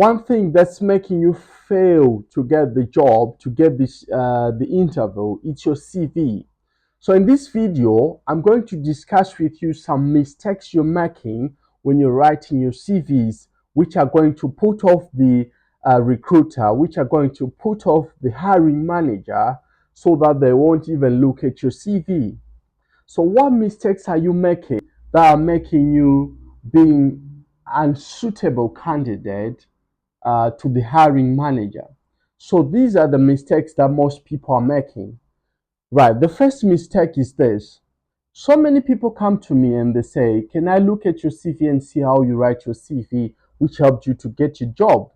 One thing that's making you fail to get the job, to get the interview, it's your CV. So in this video, I'm going to discuss with you some mistakes you're making when you're writing your CVs, which are going to put off the recruiter, which are going to put off the hiring manager so that they won't even look at your CV. So what mistakes are you making that are making you being unsuitable candidate to the hiring manager? So these are the mistakes that most people are making. Right. The first mistake is this. So many people come to me and they say, can I look at your CV and see how you write your CV, which helped you to get your job?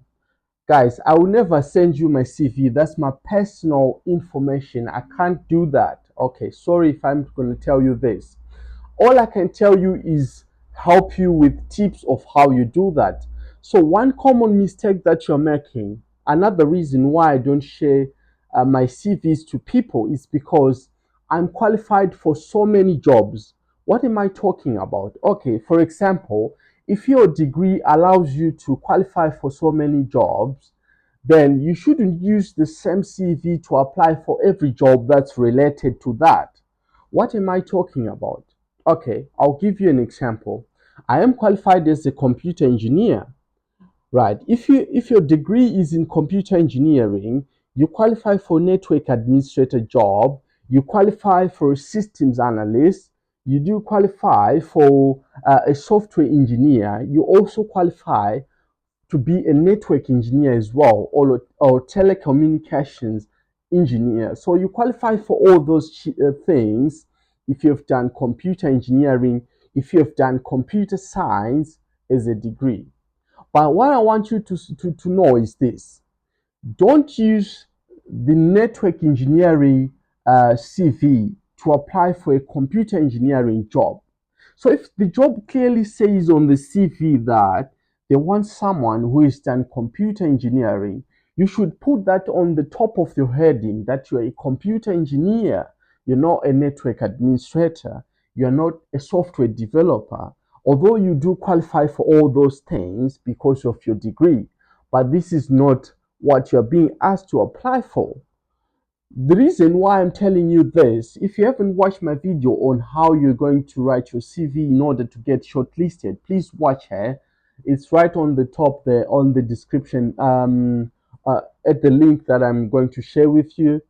Guys, I will never send you my CV. That's my personal information. I can't do that. Okay, sorry if I'm going to tell you this. All I can tell you is help you with tips of how you do that. So one common mistake that you're making, another reason why I don't share my CVs to people is because I'm qualified for so many jobs. What am I talking about? Okay, for example, if your degree allows you to qualify for so many jobs, then you shouldn't use the same CV to apply for every job that's related to that. What am I talking about? Okay, I'll give you an example. I am qualified as a computer engineer, right? If your degree is in computer engineering, you qualify for network administrator job, you qualify for a systems analyst, you do qualify for a software engineer, you also qualify to be a network engineer as well, or telecommunications engineer. So you qualify for all those things if you've done computer engineering, if you've done computer science as a degree. But what I want you to know is this. Don't use the network engineering CV to apply for a computer engineering job. So if the job clearly says on the CV that they want someone who has done computer engineering, you should put that on the top of your heading that you're a computer engineer. You're not a network administrator. You're not a software developer. Although you do qualify for all those things because of your degree, but this is not what you're being asked to apply for. The reason why I'm telling you this, if you haven't watched my video on how you're going to write your CV in order to get shortlisted, please watch it. It's right on the top there on the description at the link that I'm going to share with you.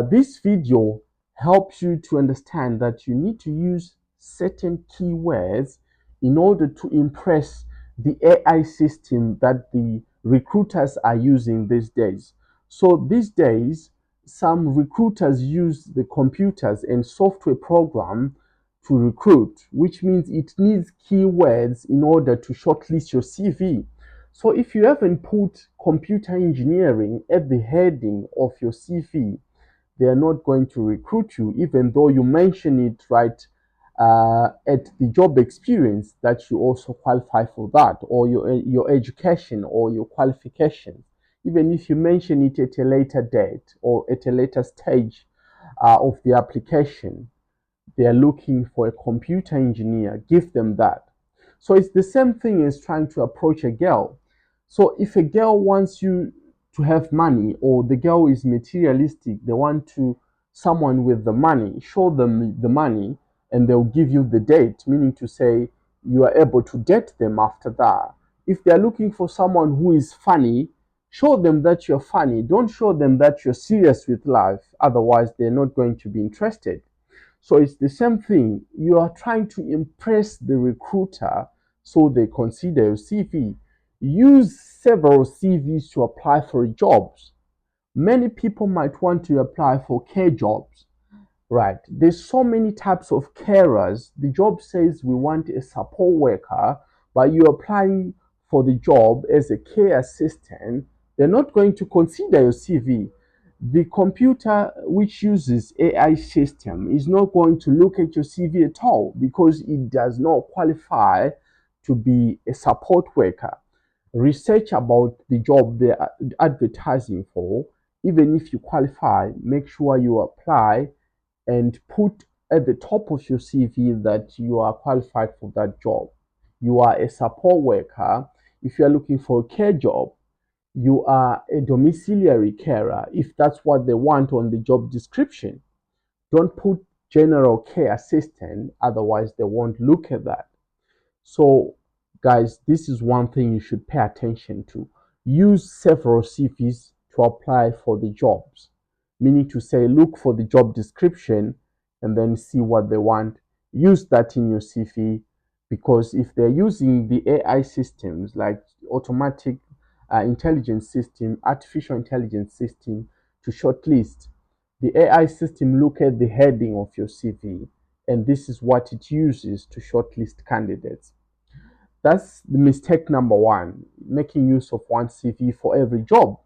This video helps you to understand that you need to use certain keywords in order to impress the AI system that the recruiters are using these days. So these days, some recruiters use the computers and software program to recruit, which means it needs keywords in order to shortlist your CV. So if you haven't put computer engineering at the heading of your CV, they are not going to recruit you, even though you mention it right at the job experience that you also qualify for that, or your education or your qualification. Even if you mention it at a later date or at a later stage of the application, they are looking for a computer engineer. Give them that. So it's the same thing as trying to approach a girl. So if a girl wants you to have money, or the girl is materialistic, they want to someone with the money, show them the money and they'll give you the date, meaning to say you are able to date them after that. If they're looking for someone who is funny, show them that you're funny. Don't show them that you're serious with life. Otherwise, they're not going to be interested. So it's the same thing. You are trying to impress the recruiter so they consider your CV. Use several CVs to apply for jobs. Many people might want to apply for care jobs, right? There's so many types of carers. The job says we want a support worker, but you're applying for the job as a care assistant. They're not going to consider your CV. The computer which uses AI system is not going to look at your CV at all because it does not qualify to be a support worker. Research about the job they're advertising for. Even if you qualify, make sure you apply and put at the top of your CV that you are qualified for that job. You are a support worker. If you are looking for a care job, you are a domiciliary carer if that's what they want on the job description. Don't put general care assistant, otherwise they won't look at that. So, guys, this is one thing you should pay attention to. Use several CVs to apply for the jobs, meaning to say, look for the job description and then see what they want. Use that in your CV, because if they're using the AI systems like automatic intelligence system, artificial intelligence system to shortlist, the AI system look at the heading of your CV, and this is what it uses to shortlist candidates. That's the mistake number one, making use of one CV for every job.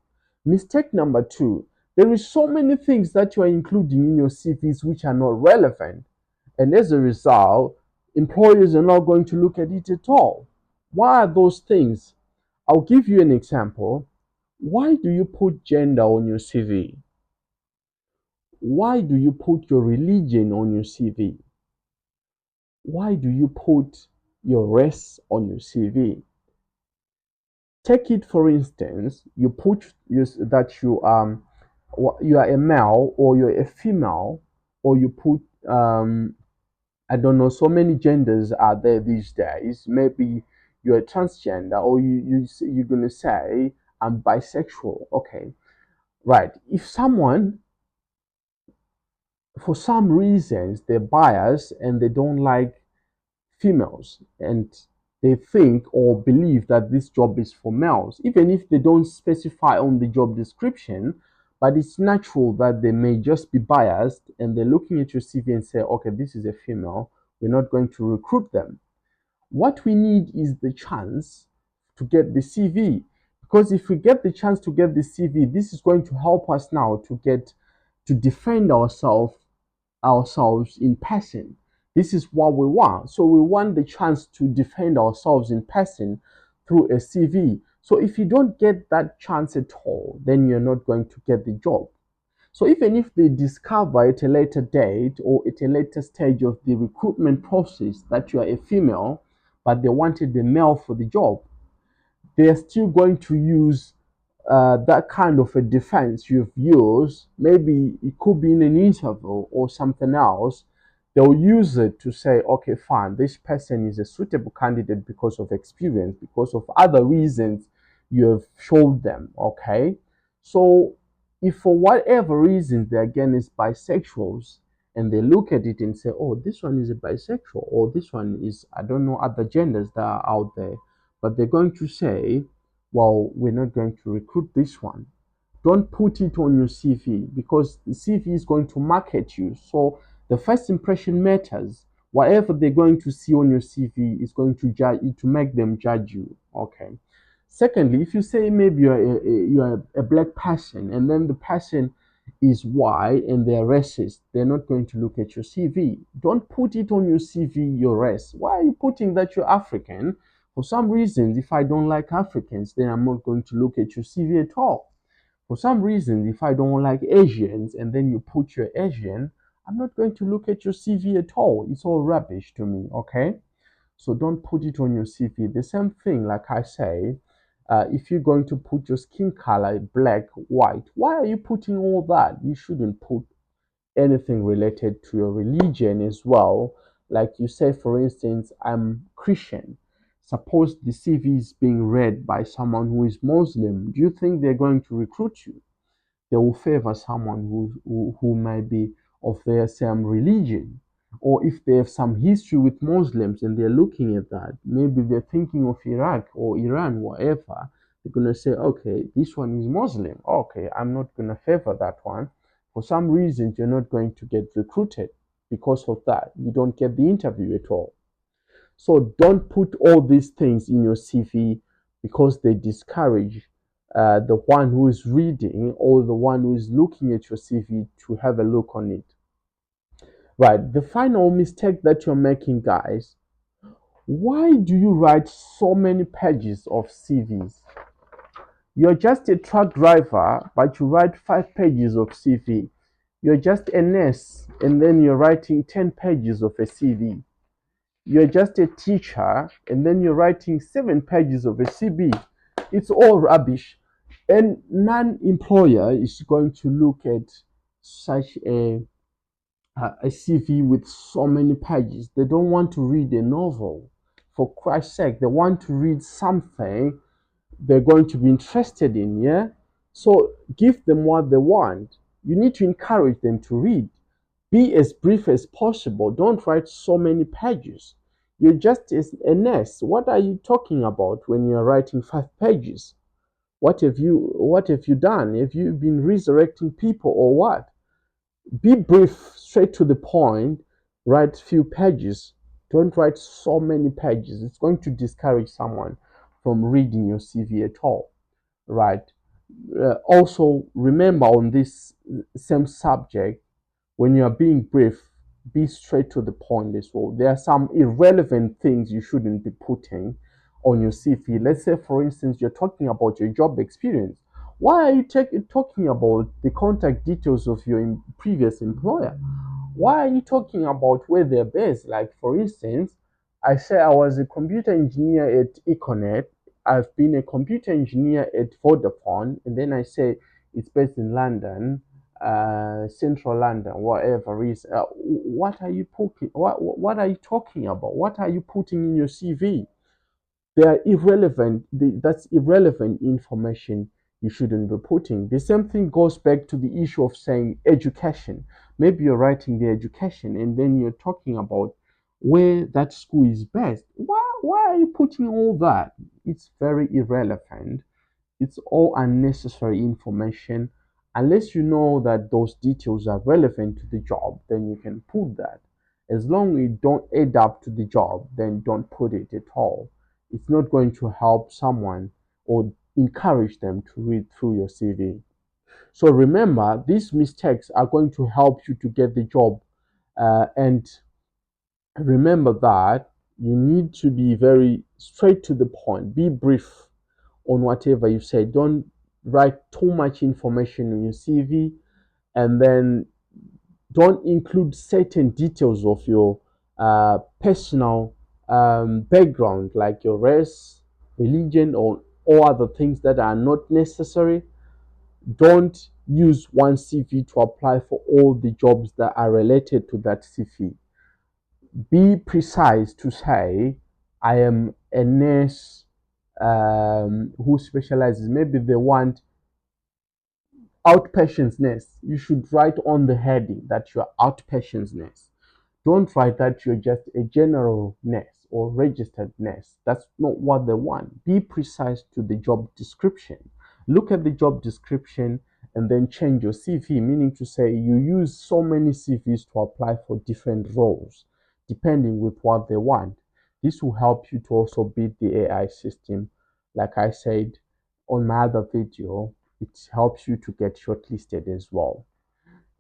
Mistake number two, there is so many things that you are including in your CVs which are not relevant. And as a result, employers are not going to look at it at all. Why are those things? I'll give you an example. Why do you put gender on your CV? Why do you put your religion on your CV? Why do you put your race on your CV? Take it for instance, you put that you are a male or you're a female, or you put I don't know, so many genders are there these days. Maybe you're a transgender, or you're gonna say I'm bisexual. Okay, right. If someone, for some reasons, they're biased and they don't like females, and they think or believe that this job is for males, even if they don't specify on the job description, but it's natural that they may just be biased and they're looking at your CV and say, okay, this is a female, we're not going to recruit them. What we need is the chance to get the CV, because if we get the chance to get the CV, this is going to help us now to defend ourselves in person. This is what we want. So we want the chance to defend ourselves in person through a CV. So if you don't get that chance at all, then you're not going to get the job. So even if they discover at a later date or at a later stage of the recruitment process that you are a female, but they wanted the male for the job, they are still going to use that kind of a defense you've used. Maybe it could be in an interview or something else. They'll use it to say, okay, fine, this person is a suitable candidate because of experience, because of other reasons you have showed them. Okay, so if for whatever reason they again is bisexuals, and they look at it and say, oh, this one is a bisexual, or this one is, I don't know, other genders that are out there, but they're going to say, well, we're not going to recruit this one. Don't put it on your CV, because the CV is going to market you. So the first impression matters. Whatever they're going to see on your CV is going to judge to make them judge you. Okay. Secondly, if you say maybe you're a black person and then the person is white and they're racist, they're not going to look at your CV. Don't put it on your CV, your race. Why are you putting that you're African? For some reasons, if I don't like Africans, then I'm not going to look at your CV at all. For some reason, if I don't like Asians and then you put you're Asian, I'm not going to look at your CV at all. It's all rubbish to me, okay? So don't put it on your CV. The same thing, like I say, if you're going to put your skin color black, white, why are you putting all that? You shouldn't put anything related to your religion as well. Like you say, for instance, I'm Christian. Suppose the CV is being read by someone who is Muslim. Do you think they're going to recruit you? They will favor someone who might be of their same religion. Or if they have some history with Muslims and they're looking at that, maybe they're thinking of Iraq or Iran, whatever, they're going to say, okay, this one is Muslim. Okay, I'm not going to favor that one. For some reason, you're not going to get recruited because of that. You don't get the interview at all. So don't put all these things in your CV, because they discourage the one who is reading or the one who is looking at your CV to have a look on it. Right. The final mistake that you're making, guys, why do you write so many pages of CVs? You're just a truck driver, but you write 5 pages of CV. You're just a nurse, and then you're writing 10 pages of a CV. You're just a teacher and then you're writing 7 pages of a CB. It's all rubbish. And non-employer is going to look at such a CV with so many pages. They don't want to read a novel. For Christ's sake, they want to read something they're going to be interested in, yeah? So give them what they want. You need to encourage them to read. Be as brief as possible. Don't write so many pages. You're just a nurse. What are you talking about when you're writing 5 pages? What have you done? Have you been resurrecting people or what? Be brief, straight to the point, write few pages. Don't write so many pages. It's going to discourage someone from reading your CV at all, right? Also, remember on this same subject, when you are being brief, be straight to the point as well. There are some irrelevant things you shouldn't be putting on your CV. Let's say, for instance, you're talking about your job experience. Why are you talking about the contact details of your previous employer? Why are you talking about where they're based? Like, for instance, I say I was a computer engineer at Econet. I've been a computer engineer at Vodafone, and then I say it's based in London, central London, whatever is. What are you putting? What are you talking about? What are you putting in your CV? They are irrelevant. That's irrelevant information you shouldn't be putting. The same thing goes back to the issue of saying education. Maybe you're writing the education and then you're talking about where that school is best. Why are you putting all that? It's very irrelevant. It's all unnecessary information. Unless you know that those details are relevant to the job, then you can put that. As long as you don't add up to the job, then don't put it at all. It's not going to help someone or encourage them to read through your CV. So remember, these mistakes are going to help you to get the job. And remember that you need to be very straight to the point, be brief on whatever you say. Don't write too much information on your CV, and then don't include certain details of your personal background, like your race, religion, or other things that are not necessary. Don't use one CV to apply for all the jobs that are related to that CV. Be precise to say, I am a nurse who specializes. Maybe they want outpatients nurse. You should write on the heading that you're outpatients nurse. Don't write that you're just a general nurse or registered nurse. That's not what they want. Be precise to the job description. Look at the job description and then change your CV, meaning to say you use so many CVs to apply for different roles, depending with what they want. This will help you to also beat the AI system. Like I said on my other video, it helps you to get shortlisted as well.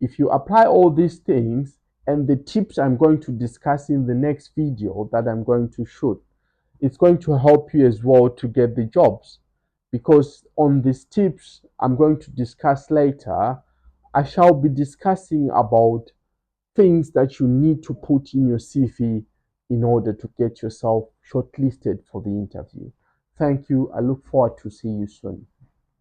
If you apply all these things and the tips I'm going to discuss in the next video that I'm going to shoot, it's going to help you as well to get the jobs. Because on these tips I'm going to discuss later, I shall be discussing about things that you need to put in your CV in order to get yourself shortlisted for the interview. Thank you. I look forward to see you soon.